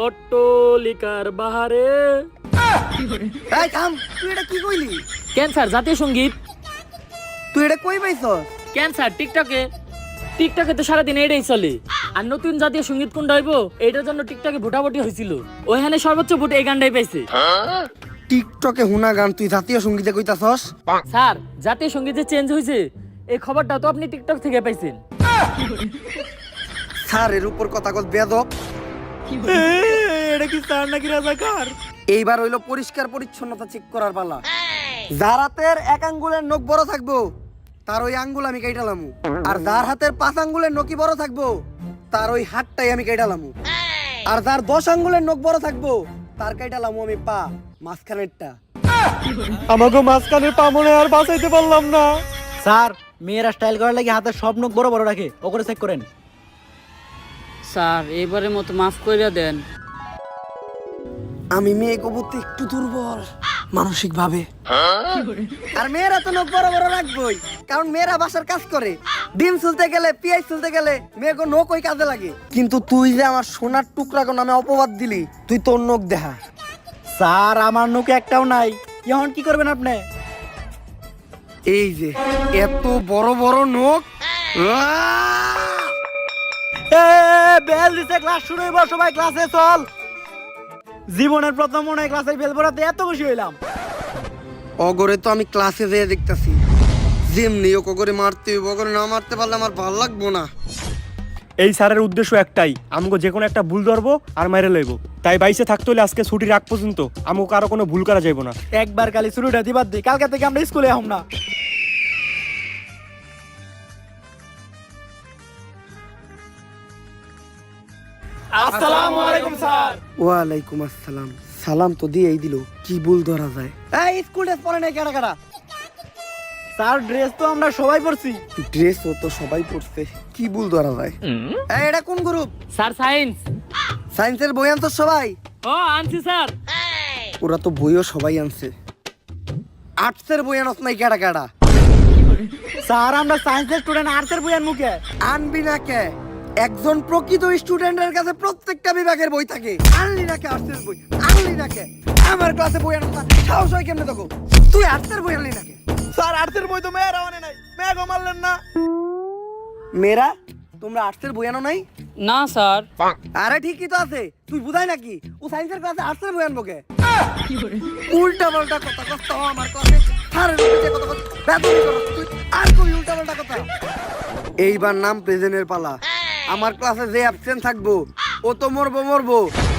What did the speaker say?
অট্টলিকার বাহারে। এই থাম, তুই এটা কি কইলি? ক্যান্সার জাতীয় সঙ্গীত। তুই এটা কই পাইছস? ক্যান্সার টিকটকে তো সারাদিন এটাই চলে। আর নতুন জাতীয় সঙ্গীত কোনটা হইব এটার জন্য টিকটকে ভোটাভুটি হয়েছিল, ওইখানে সর্বোচ্চ ভোট এই গানটাই পাইছে। টিকটকে হুনা গান তুই জাতীয় সঙ্গীতে কইতাছস? স্যার জাতীয় সঙ্গীত যে চেঞ্জ হয়েছে এই খবরটা তো আপনি টিকটক থেকে পাইছেন। স্যার এর উপর কথা কল বেদব। এটা কি স্যার নাকি রাজাকার? এইবার হইলো পরিষ্কার পরিচ্ছন্নতা চেক করার পালা। যার হাতের এক আঙ্গুলের নখ বড় থাকবো তার ওই আঙ্গুল আমি কাইটালামু, আর যার হাতের 5 আঙ্গুলের নখই বড় থাকবো তার ওই হাতটাই আমি কাইটালামু, আর যার 10 আঙ্গুলের নখ বড় থাকবো তার কাইটালামু আমি পা মাঝখানেরটা। আমাকে মাঝখানের পা মনে আর বাঁচাইতে পারলাম না। স্যার মেয়েরা স্টাইল করার লাগে হাতের সব নখ বড় বড় রাখে, ও করে চেক করেন। স্যার এবারের মতো মাফ কইরা দেন। আমি মেয়ে কবুতে একটু দুর্বল মানসিক ভাবে, আর মেয়েরা তো নখ বড় বড় রাখবই, কারণ মেয়েরা বাসার কাজ করে। ডিম চুলতে গেলে পেঁয়াজ চুলতে গেলে মেয়েকে নখ ওই কাজে লাগে। কিন্তু তুই যে আমার সোনার টুকরা কোন নামে অপবাদ দিলি, তুই তোর নখ দেখা। স্যার আমার নখ একটাও নাই, এখন কি করবেন আপনি? এই যে এত বড় বড় নখ। বেল দিছে, ক্লাস শুরু হইব, সবাই ক্লাসে চল। জীবনের প্রথম মনে হয় ক্লাসের বেল পড়াতে এত খুশি হইলাম। অগরে তো আমি ক্লাসে যেয়ে দেখতাছি, যেমনি ও কগরে মারতে হইব, অগরে না মারতে পারলে আমার ভালো লাগবো না। এই স্যারের উদ্দেশ্য একটাই, আমাকে যে কোনো একটা ভুল ধরবো আর মাইরে লইব। তাই বাইসে থাকতে হলে আজকে ছুটির আগ পর্যন্ত আমাকে কারো কোনো ভুল করা যাইব না। একবার খালি শুরুটা দিবার দিই, কালকে থেকে আমরা স্কুলে আহম না। আসসালামু আলাইকুম স্যার। ওয়ালাইকুম আসসালাম। সালাম তো দিয়েই দিল, কি ভুল ধরা যায়? এই স্কুল ড্রেস পরে নাই কারা কারা? স্যার ড্রেস তো আমরা সবাই পরছি। ড্রেসও তো সবাই পড়ছে, কি ভুল ধরা যায়? এই এটা কোন গ্রুপ? Sir science. সায়েন্সের বই আনতো সবাই? ও আনছি স্যার। ওরা তো বইও সবাই আনছে। আর্টসের বই আনস নাই কারা কারা? স্যার আমরা সায়েন্সের স্টুডেন্ট, আর্টসের বইয়ের মুখে আনবি না কে? একজন প্রকৃত স্টুডেন্টের কাছে প্রত্যেকটা বিভাগের বই থাকে। আনলি না কে আর্টসের বই? আনলি না কে? আমার ক্লাসে বই আনস না, সাহস হয় কেমনে তোকে? তুই আর্টসের বই আনলি না কে? স্যার আর্টসের বই তো মেয়েরা আনে নাই, মেয়েকে মারলেন না। মেয়েরা তোমরা আর্টসের বই আনো নাই? না স্যার। আরে ঠিকই তো আছে, তুই বুঝাই নাকি ও সায়েন্সের ক্লাসে আর্টসের বই আনবো কে? উল্টা পাল্টা কথা কষ্ট আমার ক্লাসে স্যারের উপরে কথা কথা বেদবি করছ তুই, আর কই উল্টা পাল্টা কথা? এইবার নাম প্রেজেন্টের পালা। আমার ক্লাসে যে অ্যাবসেন্ট থাকবো ও তো মরবো।